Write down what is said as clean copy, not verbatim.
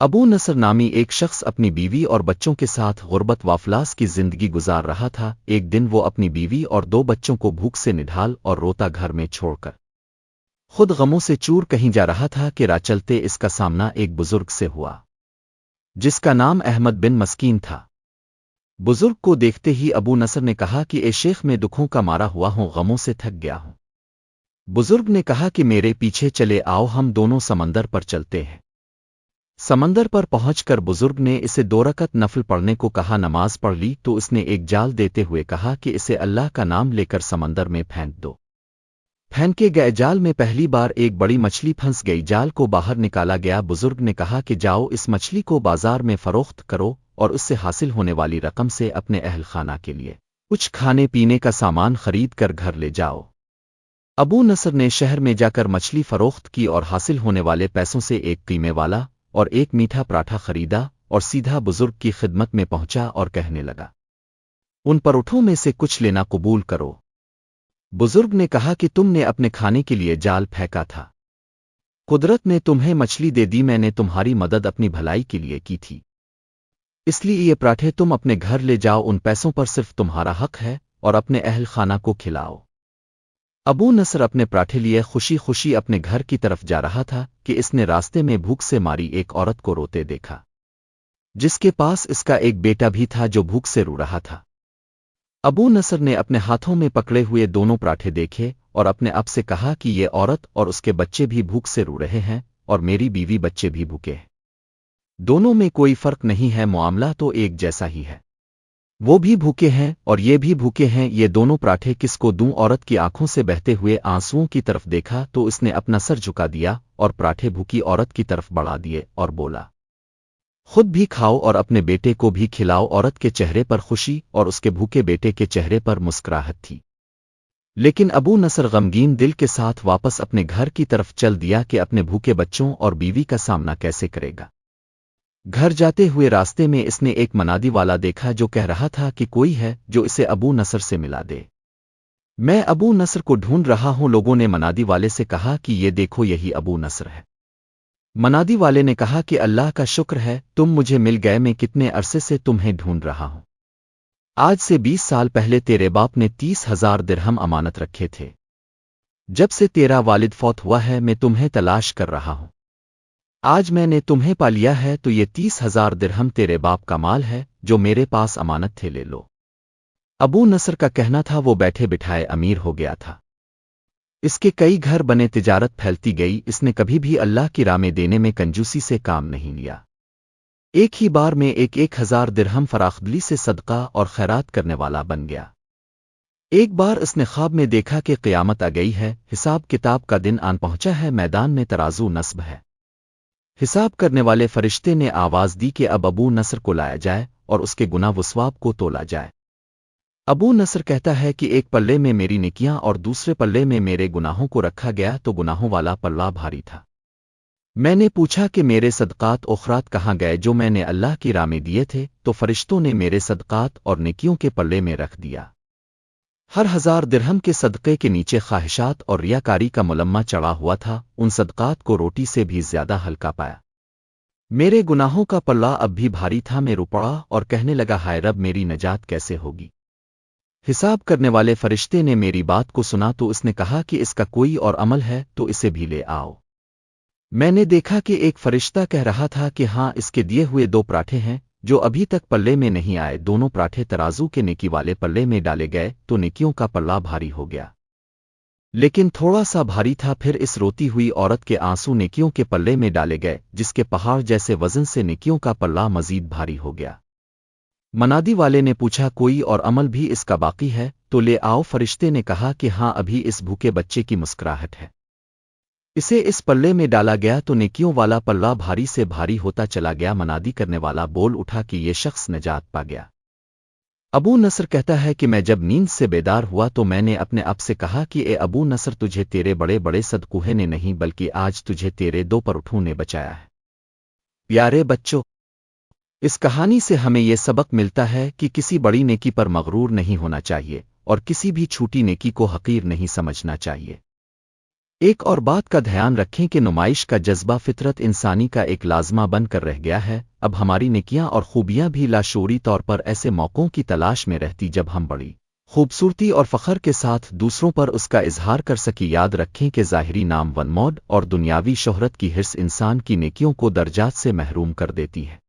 ابو نصر نامی ایک شخص اپنی بیوی اور بچوں کے ساتھ غربت وافلاس کی زندگی گزار رہا تھا۔ ایک دن وہ اپنی بیوی اور 2 بچوں کو بھوک سے نڈھال اور روتا گھر میں چھوڑ کر خود غموں سے چور کہیں جا رہا تھا کہ راہ چلتے اس کا سامنا ایک بزرگ سے ہوا جس کا نام احمد بن مسکین تھا۔ بزرگ کو دیکھتے ہی ابو نصر نے کہا کہ اے شیخ، میں دکھوں کا مارا ہوا ہوں، غموں سے تھک گیا ہوں۔ بزرگ نے کہا کہ میرے پیچھے چلے آؤ، ہم دونوں سمندر پر چلتے ہیں۔ سمندر پر پہنچ کر بزرگ نے اسے 2 رکعت نفل پڑھنے کو کہا۔ نماز پڑھ لی تو اس نے ایک جال دیتے ہوئے کہا کہ اسے اللہ کا نام لے کر سمندر میں پھینک دو۔ پھینکے گئے جال میں پہلی بار ایک بڑی مچھلی پھنس گئی۔ جال کو باہر نکالا گیا۔ بزرگ نے کہا کہ جاؤ، اس مچھلی کو بازار میں فروخت کرو اور اس سے حاصل ہونے والی رقم سے اپنے اہل خانہ کے لیے کچھ کھانے پینے کا سامان خرید کر گھر لے جاؤ۔ ابو نصر نے شہر میں جا کر مچھلی فروخت کی اور حاصل ہونے والے پیسوں سے ایک قیمے والا اور ایک میٹھا پراٹھا خریدا اور سیدھا بزرگ کی خدمت میں پہنچا اور کہنے لگا، ان پروٹھوں میں سے کچھ لینا قبول کرو۔ بزرگ نے کہا کہ تم نے اپنے کھانے کے لیے جال پھینکا تھا، قدرت نے تمہیں مچھلی دے دی، میں نے تمہاری مدد اپنی بھلائی کے لیے کی تھی، اس لیے یہ پراٹھے تم اپنے گھر لے جاؤ، ان پیسوں پر صرف تمہارا حق ہے اور اپنے اہل خانہ کو کھلاؤ۔ ابو نصر اپنے پراٹھے لیے خوشی خوشی اپنے گھر کی طرف جا رہا تھا کہ اس نے راستے میں بھوک سے ماری ایک عورت کو روتے دیکھا جس کے پاس اس کا ایک بیٹا بھی تھا جو بھوک سے رو رہا تھا۔ ابو نصر نے اپنے ہاتھوں میں پکڑے ہوئے دونوں پراٹھے دیکھے اور اپنے آپ سے کہا کہ یہ عورت اور اس کے بچے بھی بھوک سے رو رہے ہیں اور میری بیوی بچے بھی بھوکے ہیں، دونوں میں کوئی فرق نہیں ہے، معاملہ تو ایک جیسا ہی ہے، وہ بھی بھوکے ہیں اور یہ بھی بھوکے ہیں، یہ دونوں پراٹھے کس کو دوں؟ عورت کی آنکھوں سے بہتے ہوئے آنسوؤں کی طرف دیکھا تو اس نے اپنا سر جھکا دیا اور پراٹھے بھوکی عورت کی طرف بڑھا دیے اور بولا، خود بھی کھاؤ اور اپنے بیٹے کو بھی کھلاؤ۔ عورت کے چہرے پر خوشی اور اس کے بھوکے بیٹے کے چہرے پر مسکراہٹ تھی، لیکن ابو نصر غمگین دل کے ساتھ واپس اپنے گھر کی طرف چل دیا کہ اپنے بھوکے بچوں اور بیوی کا سامنا کیسے کرے گا۔ گھر جاتے ہوئے راستے میں اس نے ایک منادی والا دیکھا جو کہہ رہا تھا کہ کوئی ہے جو اسے ابو نصر سے ملا دے، میں ابو نصر کو ڈھونڈ رہا ہوں۔ لوگوں نے منادی والے سے کہا کہ یہ دیکھو، یہی ابو نصر ہے۔ منادی والے نے کہا کہ اللہ کا شکر ہے، تم مجھے مل گئے، میں کتنے عرصے سے تمہیں ڈھونڈ رہا ہوں۔ آج سے 20 سال پہلے تیرے باپ نے 30,000 درہم امانت رکھے تھے، جب سے تیرا والد فوت ہوا ہے میں تمہیں تلاش کر رہا ہوں، آج میں نے تمہیں پا لیا ہے تو یہ 30,000 درہم تیرے باپ کا مال ہے جو میرے پاس امانت تھے، لے لو۔ ابو نصر کا کہنا تھا وہ بیٹھے بٹھائے امیر ہو گیا تھا، اس کے کئی گھر بنے، تجارت پھیلتی گئی، اس نے کبھی بھی اللہ کی راہ میں دینے میں کنجوسی سے کام نہیں لیا، ایک ہی بار میں 1,000 درہم فراخدلی سے صدقہ اور خیرات کرنے والا بن گیا۔ ایک بار اس نے خواب میں دیکھا کہ قیامت آ گئی ہے، حساب کتاب کا دن آن پہنچا ہے، میدان میں ترازو نصب ہے، حساب کرنے والے فرشتے نے آواز دی کہ اب ابو نصر کو لایا جائے اور اس کے گناہ وثواب کو تولا جائے۔ ابو نصر کہتا ہے کہ ایک پلے میں میری نیکیاں اور دوسرے پلے میں میرے گناہوں کو رکھا گیا تو گناہوں والا پلہ بھاری تھا، میں نے پوچھا کہ میرے صدقات اخرات کہاں گئے جو میں نے اللہ کی راہ میں دیے تھے، تو فرشتوں نے میرے صدقات اور نیکیوں کے پلے میں رکھ دیا۔ ہر 1000 درہم کے صدقے کے نیچے خواہشات اور ریاکاری کا ملمہ چڑھا ہوا تھا، ان صدقات کو روٹی سے بھی زیادہ ہلکا پایا، میرے گناہوں کا پلہ اب بھی بھاری تھا، میں رو پڑا اور کہنے لگا، ہائے رب، میری نجات کیسے ہوگی؟ حساب کرنے والے فرشتے نے میری بات کو سنا تو اس نے کہا کہ اس کا کوئی اور عمل ہے تو اسے بھی لے آؤ۔ میں نے دیکھا کہ ایک فرشتہ کہہ رہا تھا کہ ہاں، اس کے دیے ہوئے 2 پراٹھے ہیں جو ابھی تک پلے میں نہیں آئے، دونوں پراٹھے ترازو کے نیکی والے پلے میں ڈالے گئے تو نیکیوں کا پلہ بھاری ہو گیا، لیکن تھوڑا سا بھاری تھا، پھر اس روتی ہوئی عورت کے آنسو نیکیوں کے پلے میں ڈالے گئے جس کے پہاڑ جیسے وزن سے نیکیوں کا پلہ مزید بھاری ہو گیا۔ منادی والے نے پوچھا، کوئی اور عمل بھی اس کا باقی ہے تو لے آؤ؟ فرشتے نے کہا کہ ہاں، ابھی اس بھوکے بچے کی مسکراہٹ ہے، اسے اس پلے میں ڈالا گیا تو نیکیوں والا پلہ بھاری سے بھاری ہوتا چلا گیا۔ منادی کرنے والا بول اٹھا کہ یہ شخص نجات پا گیا۔ ابو نصر کہتا ہے کہ میں جب نیند سے بیدار ہوا تو میں نے اپنے آپ سے کہا کہ اے ابو نصر، تجھے تیرے بڑے بڑے صدقے نے نہیں بلکہ آج تجھے تیرے 2 پروٹھوں نے بچایا ہے۔ پیارے بچوں، اس کہانی سے ہمیں یہ سبق ملتا ہے کہ کسی بڑی نیکی پر مغرور نہیں ہونا چاہیے اور کسی بھی چھوٹی نیکی کو حقیر نہیں سمجھنا چاہیے۔ ایک اور بات کا دھیان رکھیں کہ نمائش کا جذبہ فطرت انسانی کا ایک لازمہ بن کر رہ گیا ہے، اب ہماری نیکیاں اور خوبیاں بھی لاشعوری طور پر ایسے موقعوں کی تلاش میں رہتی جب ہم بڑی خوبصورتی اور فخر کے ساتھ دوسروں پر اس کا اظہار کر سکی۔ یاد رکھیں کہ ظاہری نام ونموڈ اور دنیاوی شہرت کی حرص انسان کی نیکیوں کو درجات سے محروم کر دیتی ہے۔